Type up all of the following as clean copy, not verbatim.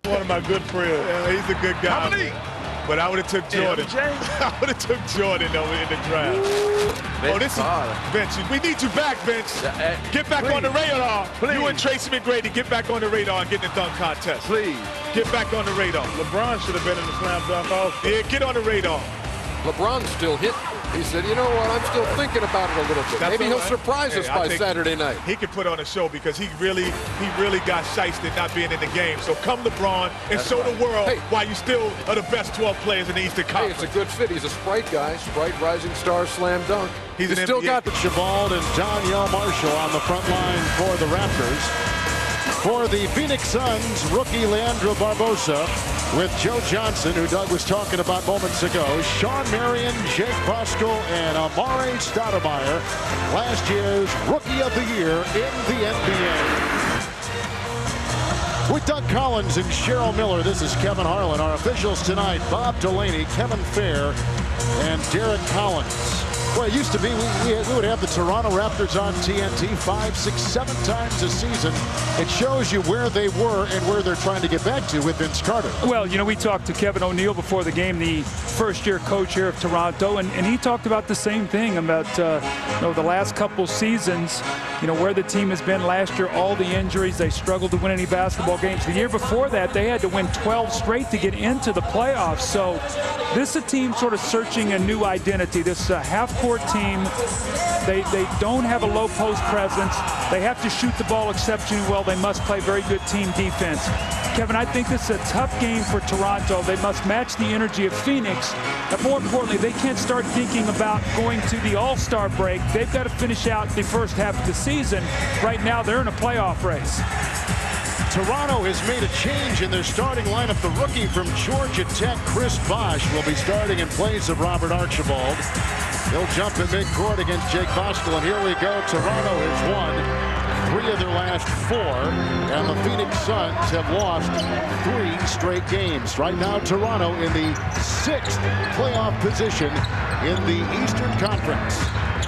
one of my good friends. Yeah, he's a good guy. How many? But I would have took Jordan. I would have took Jordan over in the draft. This is Vince. We need you back, Vince. Get back on the radar. Please. You and Tracy McGrady, get back on the radar and get in the dunk contest. Please. Get back on the radar. LeBron should have been in the slam dunk also. Yeah, get on the radar. LeBron's still hitting. He said, you know what, I'm still thinking about it a little bit. Maybe he'll surprise us by Saturday night. He could put on a show because he really got shysted not being in the game. So come LeBron and show the world why you still are the best 12 players in the Eastern Conference. Hey, it's a good fit. He's a Sprite guy. Sprite Rising Star Slam Dunk. He's still got the Chabald and Danielle Marshall on the front line for the Raptors. For the Phoenix Suns, rookie Leandro Barbosa with Joe Johnson, who Doug was talking about moments ago, Sean Marion, Jake Bosco, and Amare Stoudemire, last year's Rookie of the Year in the NBA. With Doug Collins and Cheryl Miller, this is Kevin Harlan. Our officials tonight, Bob Delaney, Kevin Fair, and Derek Collins. Well, it used to be we would have the Toronto Raptors on TNT 5, 6, 7 times a season. It shows you where they were and where they're trying to get back to with Vince Carter. Well, you know, we talked to Kevin O'Neill before the game, the first-year coach here of Toronto, and he talked about the same thing about you know, the last couple seasons, you know, where the team has been last year, all the injuries. They struggled to win any basketball games. The year before that, they had to win 12 straight to get into the playoffs. So this is a team sort of searching a new identity. This half-court team, they don't have a low post presence. They have to shoot the ball exceptionally well. They must play very good team defense. Kevin, I think this is a tough game for Toronto. They must match the energy of Phoenix. But more importantly, they can't start thinking about going to the All-Star break. They've got to finish out the first half of the season. Right now, they're in a playoff race. Toronto has made a change in their starting lineup. The rookie from Georgia Tech, Chris Bosh, will be starting in place of Robert Archibald. He'll jump in midcourt against Jake Bosco, and here we go. Toronto has won 3 of their last 4, and the Phoenix Suns have lost 3 straight games. Right now, Toronto in the 6th playoff position in the Eastern Conference.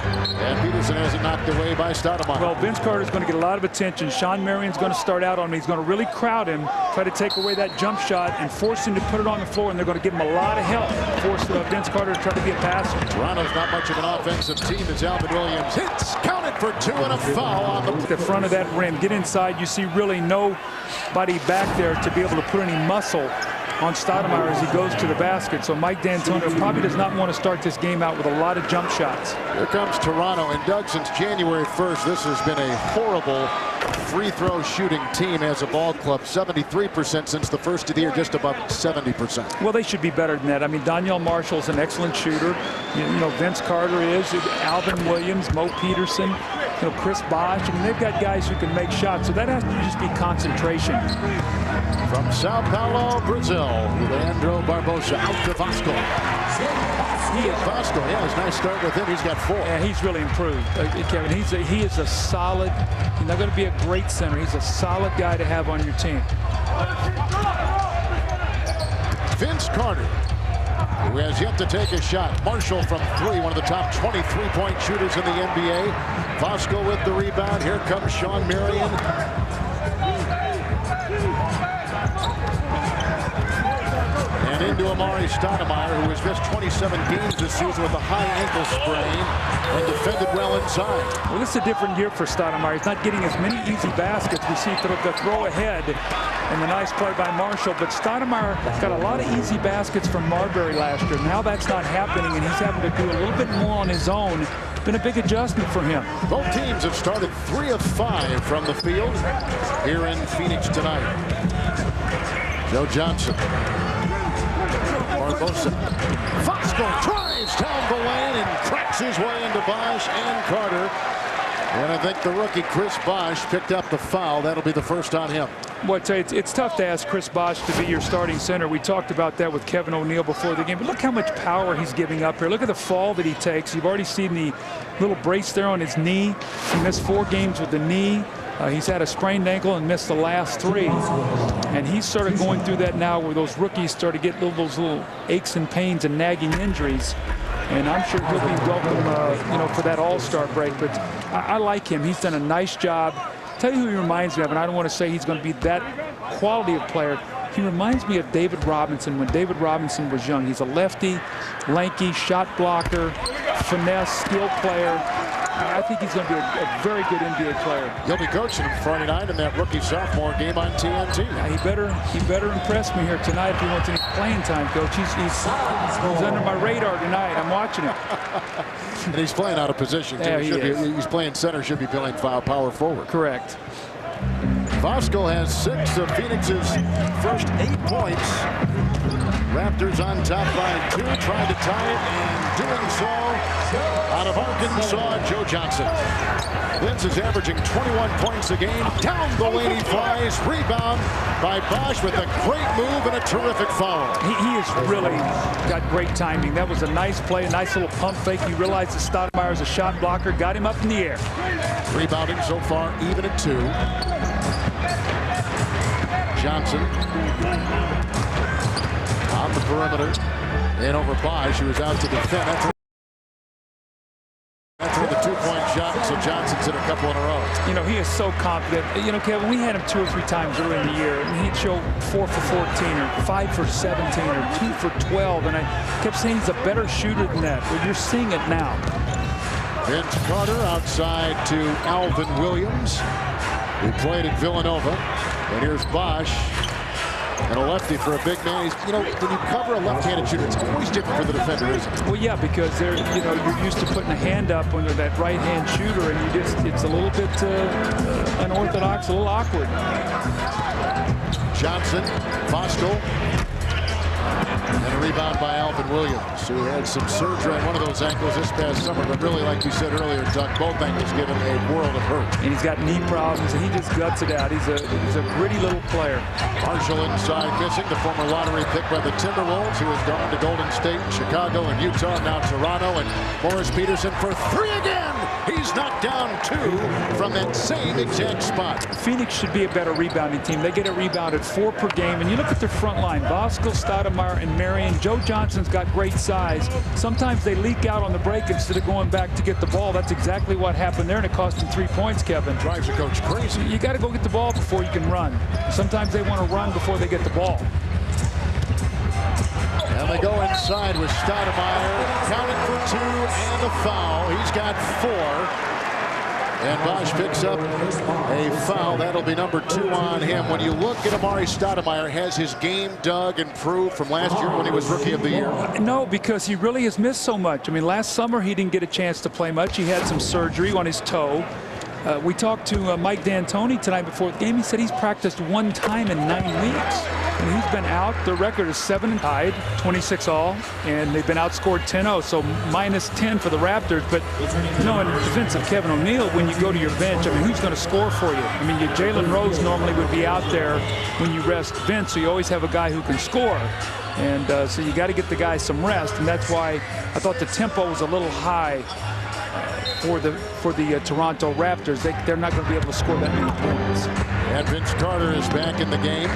And Peterson has it knocked away by Stoudemire. Well, Vince Carter's going to get a lot of attention. Sean Marion's going to start out on him. He's going to really crowd him, try to take away that jump shot, and force him to put it on the floor, and they're going to give him a lot of help. Force Vince Carter to try to be a passer. Toronto's not much of an offensive team as Alvin Williams hits. Counted for 2 and a foul on the front of that rim. Get inside. You see really nobody back there to be able to put any muscle on Stoudemire as he goes to the basket. So Mike D'Antonio probably does not want to start this game out with a lot of jump shots. Here comes Toronto, and Doug, since January 1st, this has been a horrible free throw shooting team as a ball club. 73% since the first of the year, just above 70%. Well, they should be better than that. I mean, Danielle Marshall's an excellent shooter. You know, Vince Carter is, Alvin Williams, Mo Peterson, you know, Chris Bosh. I mean, they've got guys who can make shots, so that has to just be concentration. From Sao Paulo, Brazil, Leandro Barbosa out to Vasco. Vasco, yeah, it's a nice start with him. He's got 4. Yeah, he's really improved, Kevin. He is a solid, he's not going to be a great center. He's a solid guy to have on your team. Vince Carter, who has yet to take a shot. Marshall from 3, one of the top 23-point shooters in the NBA. Vasco with the rebound. Here comes Sean Marion. And into Amare Stoudemire, who has missed 27 games this season with a high ankle sprain and defended well inside. Well, this is a different year for Stoudemire. He's not getting as many easy baskets. We see the throw ahead and the nice play by Marshall. But Stoudemire got a lot of easy baskets from Marbury last year. Now that's not happening, and he's having to do a little bit more on his own. It's been a big adjustment for him. Both teams have started 3 of 5 from the field here in Phoenix tonight. Joe Johnson. Barbosa. Vasco drives down the lane and cracks his way into Bosh and Carter. And I think the rookie Chris Bosh picked up the foul. That'll be the first on him. Well, it's tough to ask Chris Bosh to be your starting center. We talked about that with Kevin O'Neill before the game. But look how much power he's giving up here. Look at the fall that he takes. You've already seen the little brace there on his knee. He missed 4 games with the knee. He's had a sprained ankle and missed the last 3. And he's sort of going through that now where those rookies start to get those little aches and pains and nagging injuries. And I'm sure he'll be welcome, you know, for that All-Star break. But I like him. He's done a nice job. Tell you who he reminds me of, and I don't want to say he's going to be that quality of player. He reminds me of David Robinson when David Robinson was young. He's a lefty, lanky, shot blocker, finesse, skill player. I think he's going to be a very good NBA player. You'll be coaching him Friday night in that rookie-sophomore game on TNT. Yeah, he better impress me here tonight if he wants any playing time, Coach. He's under my radar tonight. I'm watching him. And he's playing out of position, too. Yeah, he's playing center, should be playing power forward. Correct. Bosco has 6 of Phoenix's first 8 points. Raptors on top by 2, trying to tie it, and doing so out of Arkansas, Joe Johnson. Vince is averaging 21 points a game. Down the lane he flies. Rebound by Bosh with a great move and a terrific foul. He has really got great timing. That was a nice play, a nice little pump fake. He realized that Stoudemire is a shot blocker, got him up in the air. Rebounding so far, even at 2. Johnson on the perimeter. In over Bosh, who was out to defend. That's with a 2-point shot, so Johnson's hit a couple in a row. You know, he is so confident. You know, Kevin, we had him 2 or 3 times early in the year, and he'd show 4 for 14 or 5 for 17 or 2 for 12, and I kept saying he's a better shooter than that. Well, you're seeing it now. Vince Carter outside to Alvin Williams, who played at Villanova. And here's Bosh. And a lefty for a big man. You know, when you cover a left-handed shooter, it's always different for the defender, isn't it? Well, yeah, because they're, you know, you're used to putting a hand up when you're that right-hand shooter, and it's a little bit unorthodox, a little awkward. Johnson, Bosco, and a rebound by Alvin Williams, who had some surgery on one of those ankles this past summer, but really, like you said earlier, Doug, both ankles give him a world of hurt. And he's got knee problems, and he just guts it out. He's a gritty little player. Marshall inside missing, the former lottery pick by the Timberwolves, who has gone to Golden State, Chicago, and Utah, now Toronto, and Morris Peterson for 3 again. He's knocked down 2 from that same exact spot. Phoenix should be a better rebounding team. They get a rebound at 4 per game, and you look at their front line, Bosco, Stoudemire, and Marion. Joe Johnson's got great size. Sometimes they leak out on the break instead of going back to get the ball. That's exactly what happened there, and it cost them 3 points, Kevin. Drives the coach crazy. You got to go get the ball before you can run. Sometimes they want to run before they get the ball. And they go inside with Stoudemire. Counted for 2 and a foul. He's got 4. And Bosh picks up a foul. That'll be number 2 on him. When you look at Amare Stoudemire, has his game, Doug, improved from last year when he was Rookie of the Year? No, because he really has missed so much. I mean, last summer he didn't get a chance to play much. He had some surgery on his toe. We talked to Mike D'Antoni tonight before the game. He said he's practiced 1 time in 9 weeks. And he's been out. The record is 7 tied, 26 all, and they've been outscored 10-0, so minus 10 for the Raptors. But, you know, in defense of Kevin O'Neal, when you go to your bench, I mean, who's going to score for you? I mean, Jalen Rose normally would be out there when you rest Vince, so you always have a guy who can score. And so you got to get the guy some rest, and that's why I thought the tempo was a little high for the Toronto Raptors. They're not going to be able to score that many points. And Vince Carter is back in the game.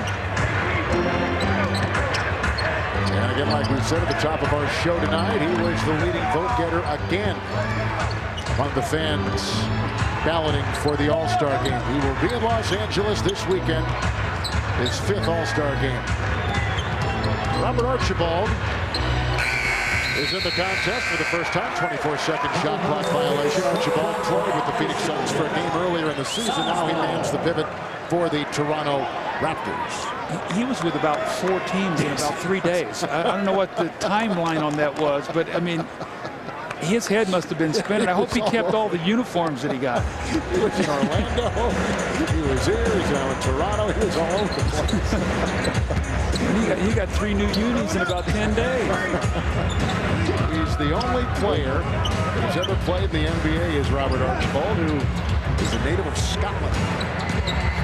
And again, like we said at the top of our show tonight, he was the leading vote-getter again among the fans balloting for the All-Star game. He will be in Los Angeles this weekend, his 5th All-Star game. Robert Archibald is in the contest for the first time. 24-second shot clock violation. Archibald played with the Phoenix Suns for a game earlier in the season. Now he mans the pivot for the Toronto Raptors. He was with about 4 teams in about 3 days. I don't know what the timeline on that was, but I mean, his head must have been spinning. I hope he kept all the uniforms that he got. He was in Orlando. He was here. He was now in Toronto. He was all over the place. He got 3 new unis in about 10 days. He's the only player who's ever played in the NBA is Robert Archibald, who is a native of Scotland,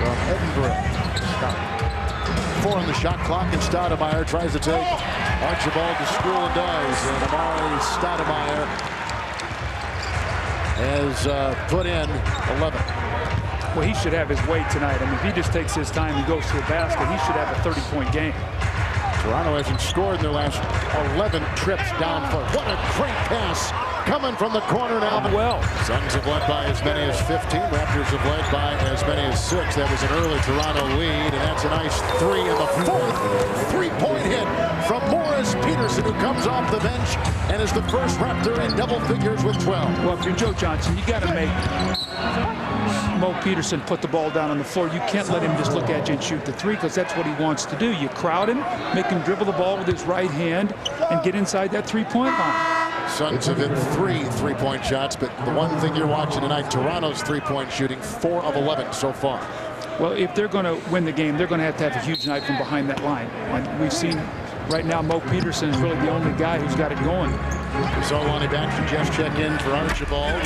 from Edinburgh, Scotland. 4 on the shot clock, and Stoudemire tries to take Archibald to school and does. And Amare Stoudemire has put in 11. Well, he should have his way tonight. I mean, if he just takes his time and goes to the basket, he should have a 30-point game. Toronto hasn't scored in their last 11 trips down. What a great pass coming from the corner now. Well, Suns have led by as many as 15. Raptors have led by as many as 6. That was an early Toronto lead, and that's a nice 3 in the fourth. Three-point hit from Morris Peterson, who comes off the bench and is the first Raptor in double figures with 12. well, if you're Joe Johnson, you got to make Mo Peterson put the ball down on the floor. You can't let him just look at you and shoot the three, because that's what he wants to do. You crowd him, make him dribble the ball with his right hand, and get inside that three-point line. Suns have hit 3 three-point shots, but the one thing you're watching tonight, Toronto's three-point shooting, 4 of 11 so far. Well, if they're going to win the game, they're going to have a huge night from behind that line. And we've seen right now Mo Peterson is really the only guy who's got it going. So Lonnie Baxter just check in for Archibald.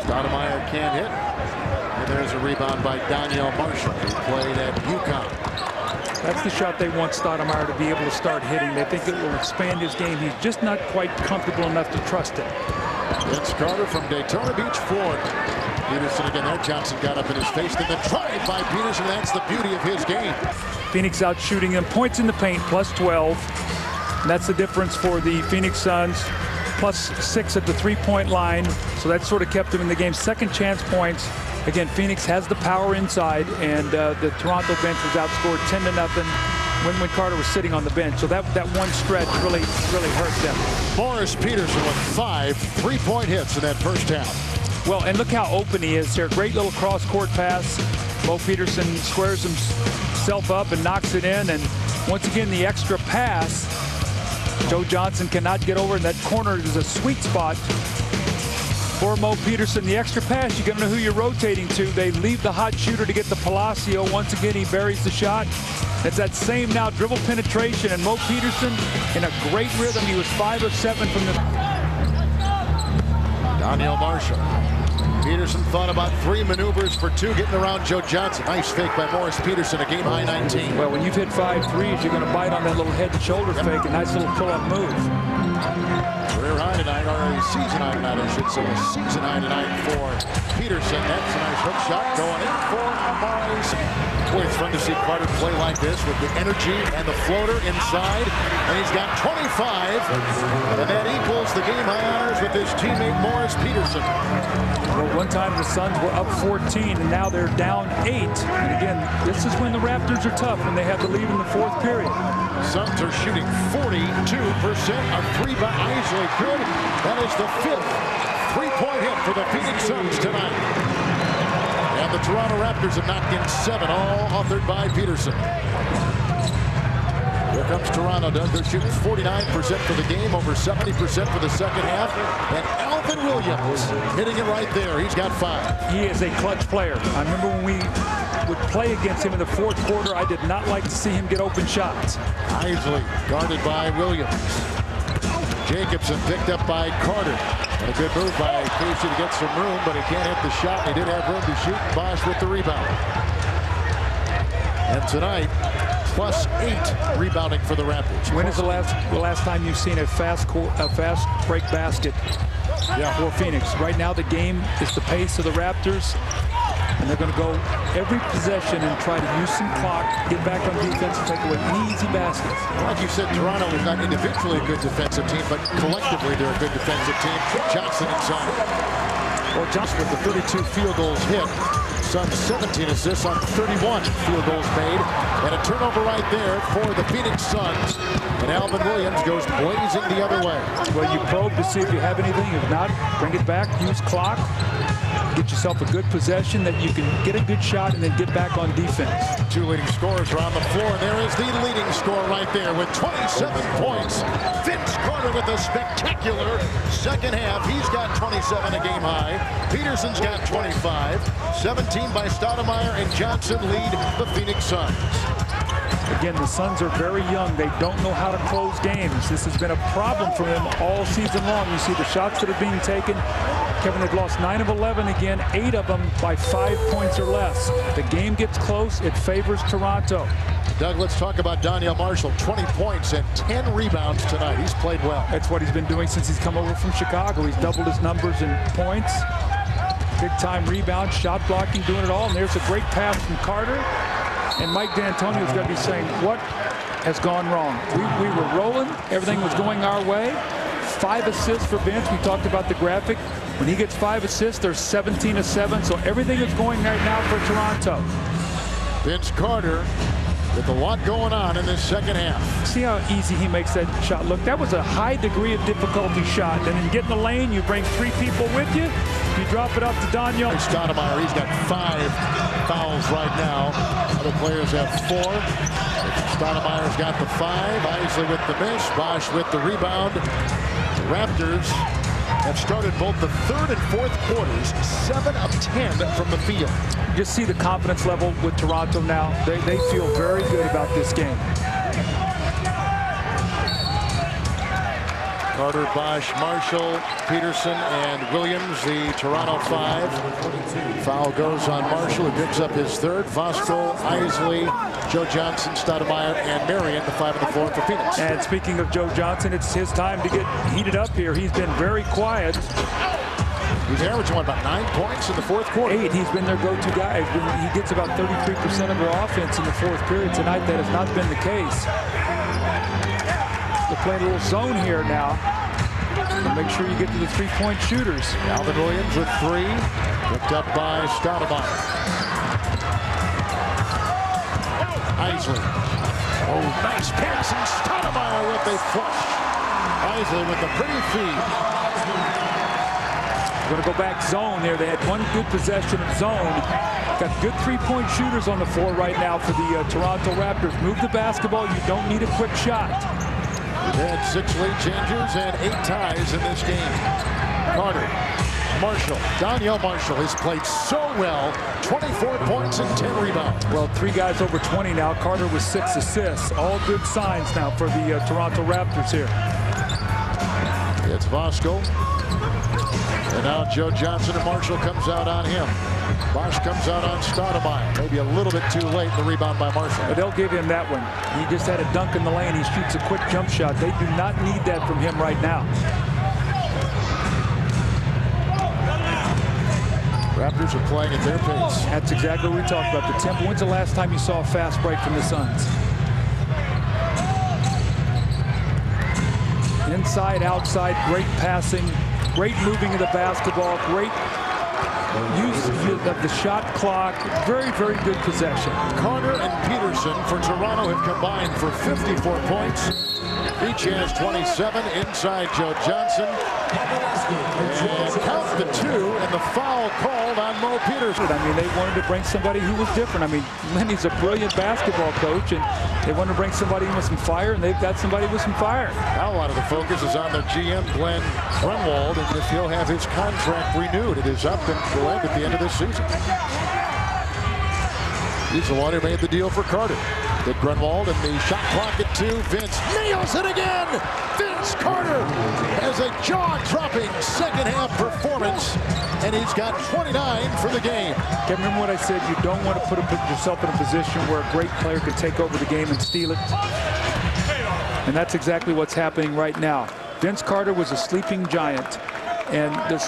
Stoudemire can't hit. And there's a rebound by Daniel Marshall, who played at UConn. That's the shot they want Stoudemire to be able to start hitting. They think it will expand his game. He's just not quite comfortable enough to trust it. Vince Carter from Daytona Beach, Florida. Peterson again there. Johnson got up in his face. Then the drive by Peterson. That's the beauty of his game. Phoenix out shooting him. Points in the paint, plus 12. And that's the difference for the Phoenix Suns. Plus 6 at the three-point line. So that sort of kept him in the game. Second chance points. Again, Phoenix has the power inside, and the Toronto bench was outscored 10-0 when Carter was sitting on the bench. So that one stretch really hurt them. Morris Peterson with 5 three-point hits in that first half. Well, and look how open he is here. Great little cross-court pass. Mo Peterson squares himself up and knocks it in. And once again, the extra pass. Joe Johnson cannot get over, and that corner is a sweet spot for Mo Peterson. The extra pass, you got to know who you're rotating to. They leave the hot shooter to get the Palacio. Once again, he buries the shot. It's that same now dribble penetration, and Mo Peterson in a great rhythm. He was 5 of 7 from the... Daniel Marshall. Peterson thought about 3 maneuvers for 2, getting around Joe Johnson. Nice fake by Morris Peterson, a game high 19. Well, when you've hit 5 threes, you're going to bite on that little head and shoulder fake. A nice little pull-up move. Career high tonight, or a season high tonight, I should say. A season high tonight for Peterson. That's a nice hook shot going in for Amare. Boy, it's fun to see Carter play like this with the energy and the floater inside. And he's got 25. And that equals the game high honors with his teammate Morris Peterson. Well, one time the Suns were up 14, and now they're down 8. And again, this is when the Raptors are tough, when they have the lead in the 4th period. Suns are shooting 42%. A 3 by Isley. Good. That is the 5th three-point hit for the Phoenix Suns tonight. And the Toronto Raptors have knocked in 7, all authored by Peterson. Here comes Toronto, Doug. They're shooting 49% for the game, over 70% for the second half. And Alvin Williams hitting it right there. He's got 5. He is a clutch player. I remember when we would play against him in the 4th quarter, I did not like to see him get open shots. Isley guarded by Williams. Jacobson picked up by Carter. And a good move by Casey to get some room, but he can't hit the shot. He did have room to shoot. Bosh with the rebound. And tonight, plus 8 rebounding for the Raptors. When is the last time you've seen a fast break basket for Phoenix? Right now, the game is the pace of the Raptors. And they're going to go every possession and try to use some clock, get back on defense, and take away any easy baskets. Like you said, Toronto is not individually a good defensive team, but collectively they're a good defensive team. Johnson inside. Well, Johnson with the 32 field goals hit. Suns 17 assists on 31 field goals made. And a turnover right there for the Phoenix Suns. And Alvin Williams goes blazing the other way. Well, you probe to see if you have anything. If not, bring it back, use clock. Get yourself a good possession that you can get a good shot and then get back on defense. 2 leading scorers are on the floor. And there is the leading scorer right there with 27 points. Vince Carter with a spectacular second half. He's got 27, a game high. Peterson's got 25. 17 by Stoudemire, and Johnson lead the Phoenix Suns. Again, the Suns are very young. They don't know how to close games. This has been a problem for them all season long. You see the shots that are being taken. Kevin, they've lost 9 of 11 again, 8 of them by 5 points or less. The game gets close. It favors Toronto. Doug, let's talk about Daniel Marshall. 20 points and 10 rebounds tonight. He's played well. That's what he's been doing since he's come over from Chicago. He's doubled his numbers in points. Big-time rebound, shot blocking, doing it all. And there's a great pass from Carter. And Mike D'Antonio's going to be saying, what has gone wrong? We were rolling. Everything was going our way. 5 assists for Vince. We talked about the graphic. When he gets 5 assists, there's 17-7. So everything is going right now for Toronto. Vince Carter with a lot going on in this second half. See how easy he makes that shot look? That was a high degree of difficulty shot. And then you get in the lane, you bring 3 people with you. You drop it up to Daniel. Stoudemire, he's got 5 fouls right now. Other players have 4. Stoudemire's got the 5. Isley with the miss. Bosh with the rebound. The Raptors have started both the 3rd and 4th quarters 7 of 10 from the field. Just see the confidence level with Toronto now. They feel very good about this game. Carter, Bosh, Marshall, Peterson, and Williams, the Toronto 5. Foul goes on Marshall, who picks up his 3rd. Vosco, Isley, Joe Johnson, Stoudemire, and Marion, the 5 and the 4 for Phoenix. And speaking of Joe Johnson, it's his time to get heated up here. He's been very quiet. He's averaging about 9 points in the 4th quarter. 8. He's been their go-to guy. He gets about 33% of their offense in the 4th period. Tonight, that has not been the case. They're playing a little zone here now. And make sure you get to the 3-point shooters. Alvin Williams with 3. Picked up by Stoudemire. Isley. Oh, nice pass, and Stoudemire with a flush. Isley with a pretty feed. Going to go back zone there. They had one good possession of zone. Got good 3-point shooters on the floor right now for the Toronto Raptors. Move the basketball. You don't need a quick shot. They had 6 lead changers and 8 ties in this game. Carter, Marshall, Daniel Marshall has played so well. 24 points and 10 rebounds. Well, 3 guys over 20 now. Carter with 6 assists. All good signs now for the Toronto Raptors here. It's Vosco. And now Joe Johnson, and Marshall comes out on him. Bosh comes out on Stoudemire. Maybe a little bit too late. The rebound by Marshall. But they'll give him that one. He just had a dunk in the lane. He shoots a quick jump shot. They do not need that from him right now. Raptors are playing at their pace. That's exactly what we talked about. The tempo. When's the last time you saw a fast break from the Suns? Inside, outside, great passing, great moving of the basketball, great use of the shot clock. Very, very good possession. Carter and Peterson for Toronto have combined for 54 points. Each has 27. Inside Joe Johnson. And count the 2 and the foul called on Mo Peterson. I mean, they wanted to bring somebody who was different. I mean, Lenny's a brilliant basketball coach, and they wanted to bring somebody in with some fire, and they've got somebody with some fire. Now a lot of the focus is on the GM, Glenn Grunwald, and if he'll have his contract renewed. It is up and will end at the end of this season. He's the one who made the deal for Carter. Did Grunwald, and the shot clock at 2. Vince nails it again. Vince Carter has a jaw-dropping second-half performance, and he's got 29 for the game. Can't remember what I said. You don't want to put yourself in a position where a great player can take over the game and steal it. And that's exactly what's happening right now. Vince Carter was a sleeping giant, and the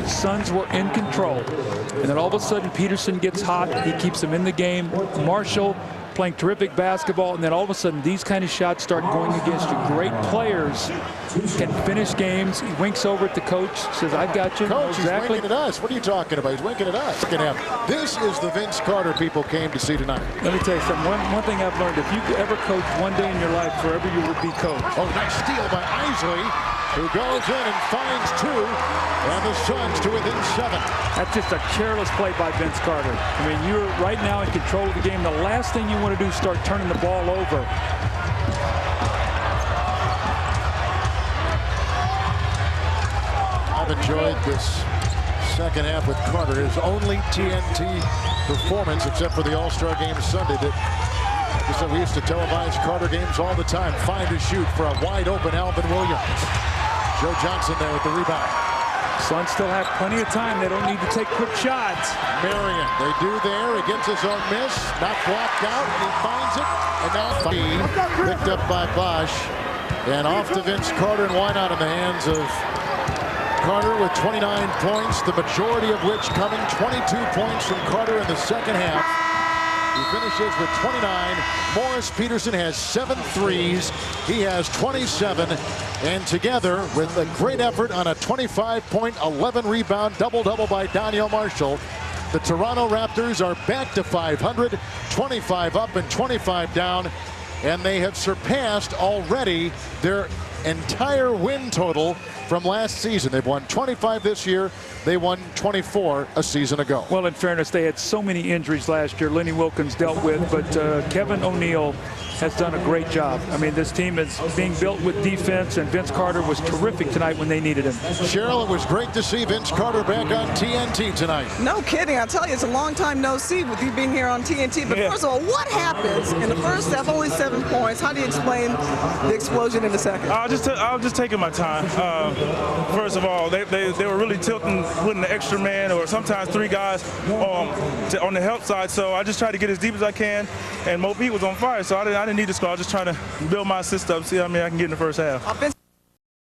Suns were in control. And then all of a sudden, Peterson gets hot. He keeps them in the game. Marshall playing terrific basketball, and then all of a sudden these kind of shots start going against you. Great players can finish games. He winks over at the coach, says, "I've got you." Coach, exactly. He's winking at us. What are you talking about? He's winking at us. This is the Vince Carter people came to see tonight. Let me tell you something. One thing I've learned, if you ever coach one day in your life, forever you will be coached. Oh, nice steal by Isley, who goes in and finds 2, and the Suns to within 7. That's just a careless play by Vince Carter. I mean, you're right now in control of the game. The last thing you want to do is start turning the ball over. I've enjoyed this second half with Carter. His only TNT performance, except for the All-Star game Sunday, that we used to televise Carter games all the time. Find a shoot for a wide-open Alvin Williams. Joe Johnson there with the rebound. Suns still have plenty of time. They don't need to take quick shots. Marion, they do there against his own miss. Not blocked out, and he finds it. And now picked up by Bosh. And off to Vince Carter, and why not in the hands of Carter with 29 points, the majority of which coming 22 points from Carter in the second half. He finishes with 29. Morris Peterson has 7 threes. He has 27. And together, with a great effort on a 25-point, 11-rebound double-double by Daniel Marshall, the Toronto Raptors are back to 500, 25 up and 25 down, and they have surpassed already their entire win total from last season. They've won 25 this year. They won 24 a season ago. Well, in fairness, they had so many injuries last year. Lenny Wilkins dealt with, but Kevin O'Neal has done a great job. I mean, this team is being built with defense, and Vince Carter was terrific tonight when they needed him. Cheryl, it was great to see Vince Carter back on TNT tonight. No kidding. I tell you, it's a long time no see with you being here on TNT. But first of all, what happens in the first half? Only 7 points. How do you explain the explosion in the second? I was just taking my time. First of all, they were really tilting, putting the extra man or sometimes 3 guys on the help side. So I just tried to get as deep as I can, and Mo Pete was on fire. So I didn't need to score. I was just trying to build my assist up, see how many I can get in the first half.